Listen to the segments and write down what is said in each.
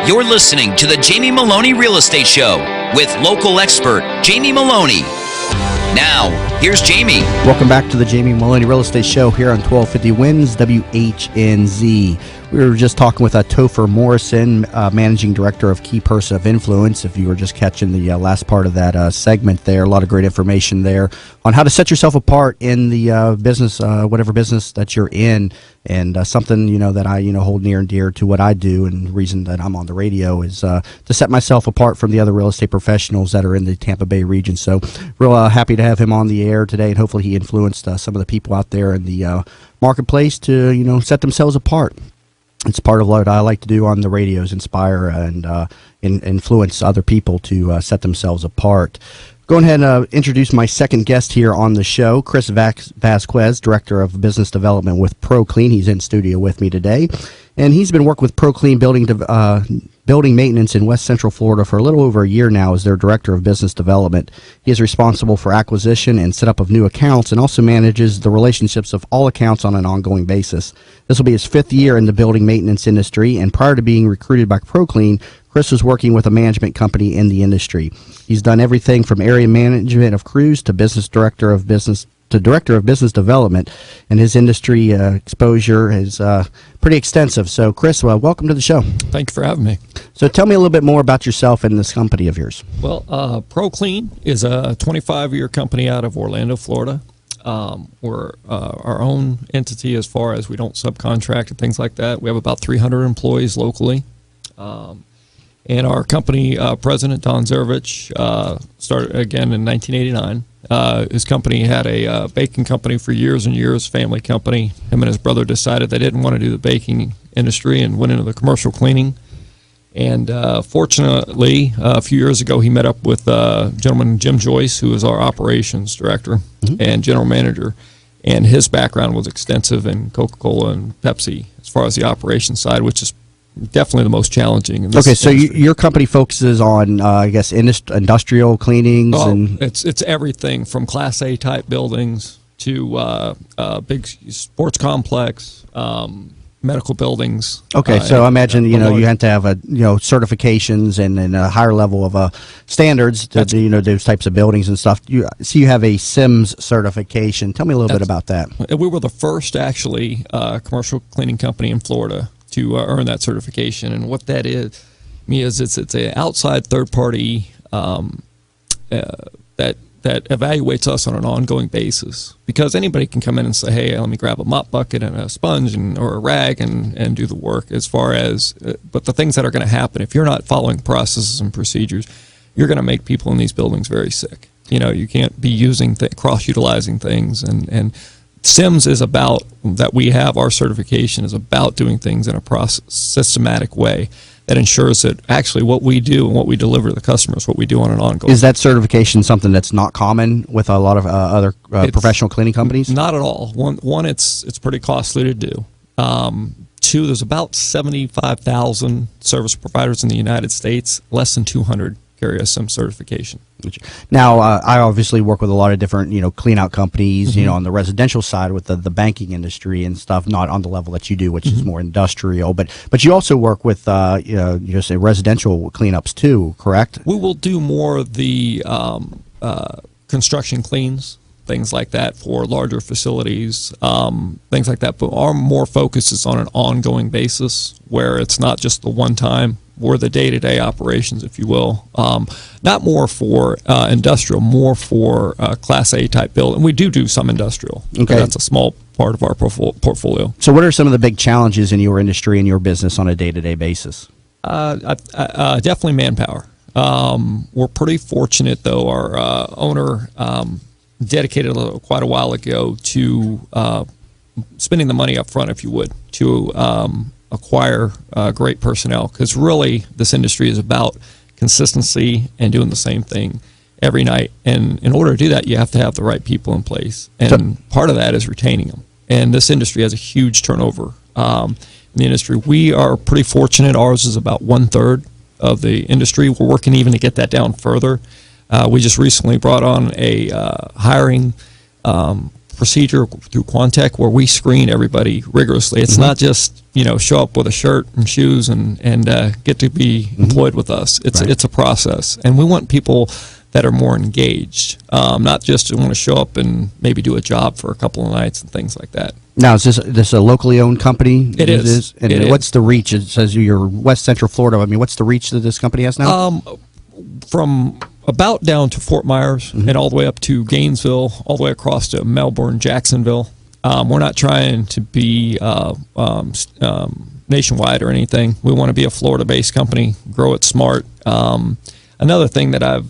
You're listening to the Jamie Meloni Real Estate Show with local expert Jamie Meloni. Now, here's Jamie. Welcome back to the Jamie Meloni Real Estate Show here on 1250 Wins WHNZ. We were just talking with Topher Morrison, Managing Director of Key Person of Influence. If you were just catching the last part of that segment there, a lot of great information there on how to set yourself apart in the business, whatever business that you're in. And something, that I, hold near and dear to what I do, and the reason that I'm on the radio is to set myself apart from the other real estate professionals that are in the Tampa Bay region. So real happy to have him on the air today, and hopefully he influenced some of the people out there in the marketplace to, set themselves apart. It's part of what I like to do on the radios, inspire and influence other people to set themselves apart. Go ahead and introduce my second guest here on the show, Chris Vazquez, Director of Business Development with ProClean. He's in studio with me today, and he's been working with ProClean building maintenance in West Central Florida for a little over a year now as their Director of Business Development. He is responsible for acquisition and setup of new accounts, and also manages the relationships of all accounts on an ongoing basis. This will be his fifth year in the building maintenance industry, and prior to being recruited by ProClean, Chris was working with a management company in the industry. He's done everything from area management of crews to director of business development, and his industry exposure is pretty extensive. So, Chris, welcome to the show. Thank you for having me. So, tell me a little bit more about yourself and this company of yours. Well, ProClean is a 25-year company out of Orlando, Florida. We're our own entity as far as we don't subcontract and things like that. We have about 300 employees locally. And our company president, Don Zervich, started again in 1989. His company had a baking company for years and years, family company. Him and his brother decided they didn't want to do the baking industry and went into the commercial cleaning. And fortunately, a few years ago, he met up with gentleman Jim Joyce, who is our operations director and general manager. And his background was extensive in Coca-Cola and Pepsi as far as the operations side, which is definitely the most challenging in this so industry. your company focuses on, I guess, industrial cleanings? And It's everything from Class A type buildings to big sports complex, medical buildings. Okay, so I imagine you have to have certifications and a higher level of standards to do those types of buildings and stuff. You have a SIMS certification. Tell me a little bit about that. We were the first actually commercial cleaning company in Florida to earn that certification, and what that is it's an outside third party that evaluates us on an ongoing basis, because anybody can come in and say, hey, let me grab a mop bucket and a sponge or a rag and do the work, as far as but the things that are going to happen if you're not following processes and procedures, you're going to make people in these buildings very sick. You can't be using cross-utilizing things, and SIMS is about that. We have our certification is about doing things in a systematic way that ensures that actually what we do and what we deliver to the customers, what we do on an ongoing. Is that certification something that's not common with a lot of other professional cleaning companies? Not at all. One, it's pretty costly to do. Two, there's about 75,000 service providers in the United States. Less than 200 carry a SIM certification. Now, I obviously work with a lot of different, clean out companies, on the residential side with the banking industry and stuff, not on the level that you do, which is more industrial. But you also work with, just residential cleanups too, correct? We will do more of the construction cleans, things like that for larger facilities, things like that. But our more focus is on an ongoing basis, where it's not just the one time. We're the day-to-day operations, if you will. Not more for industrial, more for Class A type build. And we do some industrial. Okay. That's a small part of our portfolio. So what are some of the big challenges in your industry and your business on a day-to-day basis? Definitely manpower. We're pretty fortunate, though. Our owner dedicated quite a while ago to spending the money up front, if you would, to acquire great personnel, because really this industry is about consistency and doing the same thing every night. And in order to do that, you have to have the right people in place. And part of that is retaining them. And this industry has a huge turnover in the industry. We are pretty fortunate. Ours is about 1/3 of the industry. We're working even to get that down further. We just recently brought on a hiring procedure through Quantec where we screen everybody rigorously. It's not just show up with a shirt and shoes and get to be employed with us. It's a process, and we want people that are more engaged, not just to want to show up and maybe do a job for a couple of nights and things like that. Now, is this a locally owned company? It is. And what's the reach? It says you're West Central Florida. I mean, what's the reach that this company has now? From about down to Fort Myers and all the way up to Gainesville, all the way across to Melbourne, Jacksonville. We're not trying to be nationwide or anything. We want to be a Florida-based company, grow it smart. Another thing that I've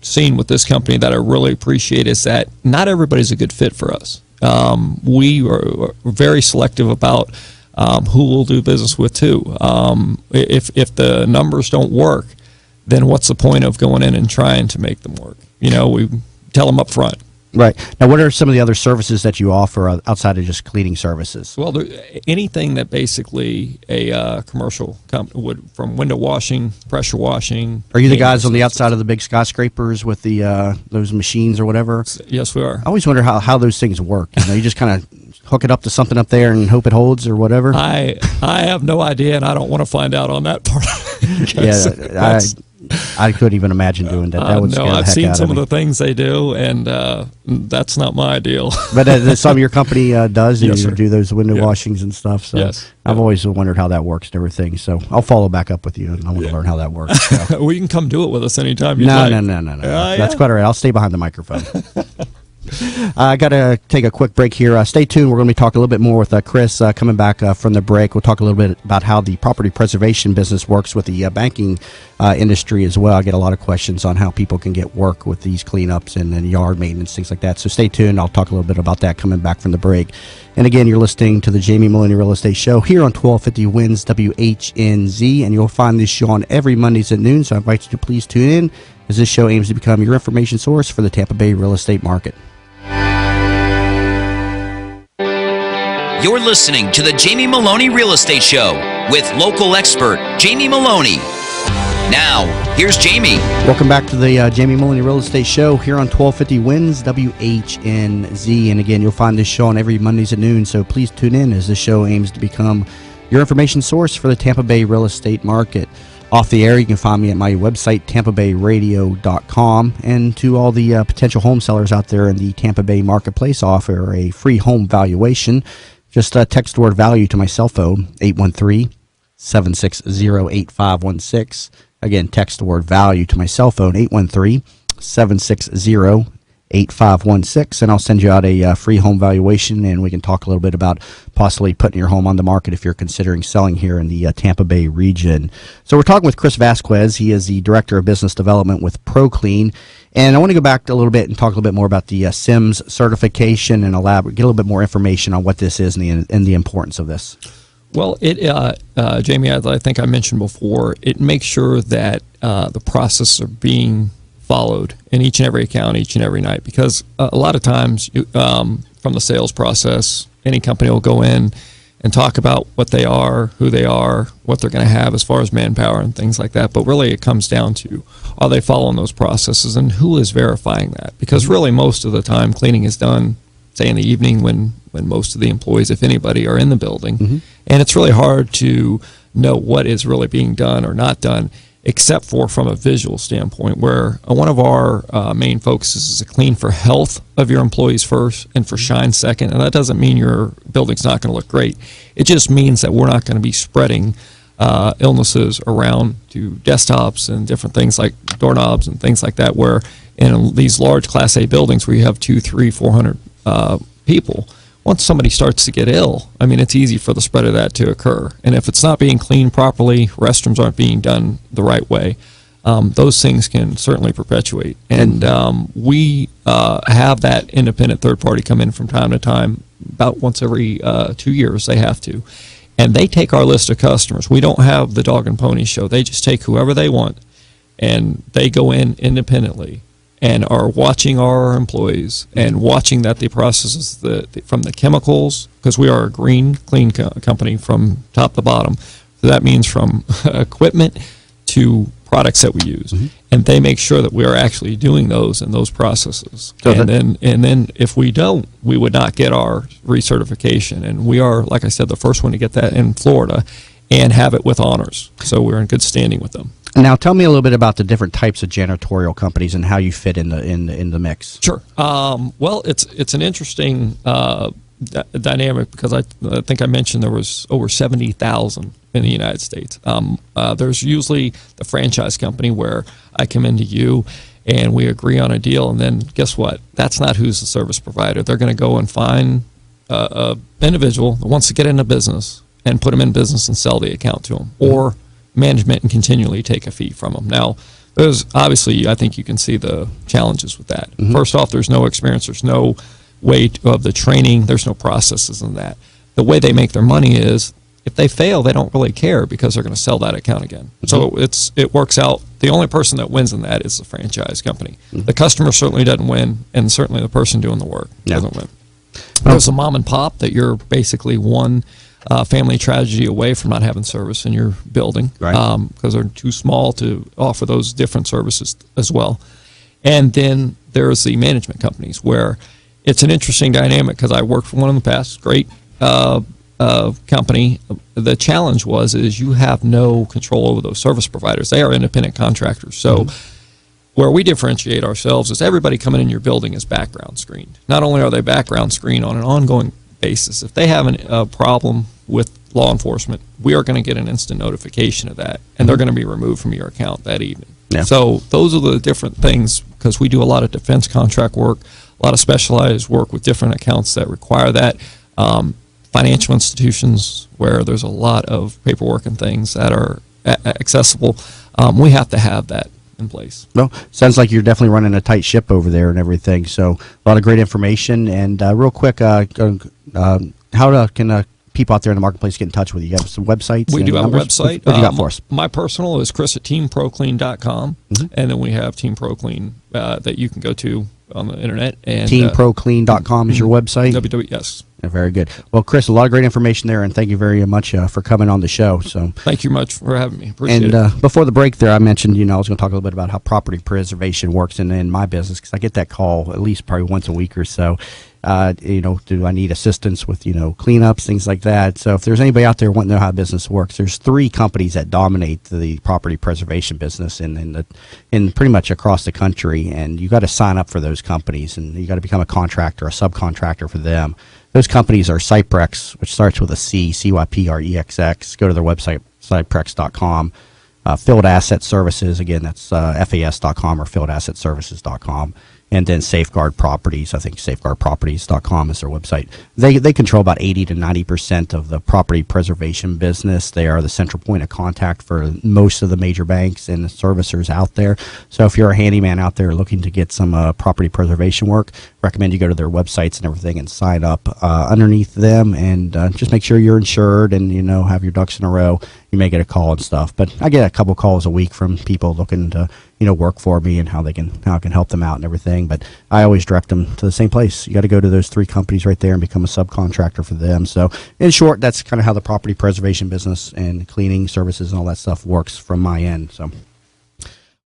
seen with this company that I really appreciate is that not everybody's a good fit for us. We are very selective about who we'll do business with too. If the numbers don't work, then what's the point of going in and trying to make them work? We tell them up front. Right. Now, what are some of the other services that you offer outside of just cleaning services? Well, anything that basically a commercial company would, from window washing, pressure washing. Are you the guys on the outside of the big skyscrapers with the those machines or whatever? Yes, we are. I always wonder how those things work. You just kind of hook it up to something up there and hope it holds or whatever. I have no idea, and I don't want to find out on that part. I couldn't even imagine doing that. That would scare the heck out of me. I've seen some of the things they do, and that's not my deal. But some of your company does, yes, you do those window washings and stuff. So yes. I've always wondered how that works and everything. So I'll follow back up with you, and I want to learn how that works. So. Well, you can come do it with us anytime you like. No. That's quite all right. I'll stay behind the microphone. I got to take a quick break here. Stay tuned. We're going to be talking a little bit more with Chris coming back from the break. We'll talk a little bit about how the property preservation business works with the banking industry as well. I get a lot of questions on how people can get work with these cleanups and yard maintenance, things like that. So stay tuned. I'll talk a little bit about that coming back from the break. And again, you're listening to the Jamie Meloni Real Estate Show here on 1250 Wins WHNZ, and you'll find this show on every Mondays at noon. So I invite you to please tune in as this show aims to become your information source for the Tampa Bay real estate market. You're listening to the Jamie Meloni Real Estate Show with local expert Jamie Meloni. Now, here's Jamie. Welcome back to the Jamie Meloni Real Estate Show here on 1250 Wins WHNZ. And again, you'll find this show on every Mondays at noon, so please tune in as this show aims to become your information source for the Tampa Bay real estate market. Off the air, you can find me at my website, tampabayradio.com. And to all the potential home sellers out there in the Tampa Bay marketplace, I offer a free home valuation. Just text the word value to my cell phone, 813-760-8516. Again, text the word value to my cell phone, 813-760-8516. And I'll send you out a free home valuation, and we can talk a little bit about possibly putting your home on the market if you're considering selling here in the Tampa Bay region. So we're talking with Chris Vazquez. He is the Director of Business Development with ProClean. And I want to go back a little bit and talk a little bit more about the SIMS certification and get a little bit more information on what this is and the importance of this. Well, Jamie, as I think I mentioned before, it makes sure that the processes are being followed in each and every account, each and every night. Because a lot of times, from the sales process, any company will go in and talk about what they are, who they are, what they're going to have as far as manpower and things like that. But really, it comes down to, are they following those processes, and who is verifying that? Because really, most of the time, cleaning is done, say, in the evening when most of the employees, if anybody, are in the building. And it's really hard to know what is really being done or not done, except for from a visual standpoint, where one of our main focuses is to clean for health of your employees first and for shine second. And that doesn't mean your building's not going to look great. It just means that we're not going to be spreading illnesses around to desktops and different things like doorknobs and things like that, where in these large Class A buildings where you have 200, 300, 400 people, once somebody starts to get ill, I mean, it's easy for the spread of that to occur. And if it's not being cleaned properly, restrooms aren't being done the right way, those things can certainly perpetuate. And we have that independent third party come in from time to time, about once every 2 years they have to. And they take our list of customers. We don't have the dog and pony show. They just take whoever they want, and they go in independently and are watching our employees and watching that the processes from the chemicals, because we are a green, clean company from top to bottom. So that means from equipment to products that we use, and they make sure that we are actually doing those and those processes. So and then if we don't, we would not get our recertification. And we are, like I said, the first one to get that in Florida and have it with honors. So we're in good standing with them. Now, tell me a little bit about the different types of janitorial companies and how you fit in the mix. Sure. Well, it's an interesting dynamic because I think I mentioned there was over 70,000 in the United States. There's usually the franchise company where I come into you and we agree on a deal, and then guess what? That's not who's the service provider. They're going to go and find an individual that wants to get into business and put them in business and sell the account to them, or management and continually take a fee from them. Now, there's obviously, I think you can see the challenges with that. First off, there's no experience, there's no way of the training, there's no processes in that. The way they make their money is if they fail, they don't really care because they're going to sell that account again. So it works out. The only person that wins in that is the franchise company. The customer certainly doesn't win, and certainly the person doing the work doesn't win. There's a mom and pop that you're basically one family tragedy away from not having service in your building, because they're too small to offer those different services as well. And then there's the management companies where it's an interesting dynamic because I worked for one in the past, great company. The challenge is you have no control over those service providers. They are independent contractors. So where we differentiate ourselves is everybody coming in your building is background screened. Not only are they background screened on an ongoing basis, if they have a problem with law enforcement, we are going to get an instant notification of that, and they're going to be removed from your account that evening. So those are the different things, because we do a lot of defense contract work, a lot of specialized work with different accounts that require that. Financial institutions where there's a lot of paperwork and things that are accessible, we have to have that in place. Well, sounds like you're definitely running a tight ship over there and everything. So a lot of great information. And real quick, how can people out there in the marketplace get in touch with you? You have some websites? We do have a website. What do you got for us? My personal is Chris at teamproclean.com, and then we have Team ProClean that you can go to on the internet. And teamproclean.com is your website? Yes. Very good. Well, Chris, a lot of great information there, and thank you very much for coming on the show. So, thank you much for having me. Appreciate it. Before the break there, I mentioned, I was going to talk a little bit about how property preservation works in my business, because I get that call at least probably once a week or so. Do I need assistance with, cleanups, things like that? So if there's anybody out there wanting to know how business works, there's 3 companies that dominate the property preservation business in pretty much across the country, and you got to sign up for those companies, and you got to become a contractor, a subcontractor for them. Those companies are Cyprex, which starts with a C, CYPREXX. Go to their website, cyprex.com. Field Asset Services, again, that's FAS.com or fieldassetservices.com. And then Safeguard Properties, I think safeguardproperties.com is their website. They control about 80 to 90% of the property preservation business. They are the central point of contact for most of the major banks and the servicers out there. So if you're a handyman out there looking to get some property preservation work, recommend you go to their websites and everything and sign up underneath them, and just make sure you're insured and have your ducks in a row. You may get a call and stuff, but I get a couple calls a week from people looking to work for me and how I can help them out and everything. But I always direct them to the same place. You got to go to those 3 companies right there and become a subcontractor for them. So in short, that's kind of how the property preservation business and cleaning services and all that stuff works from my end. So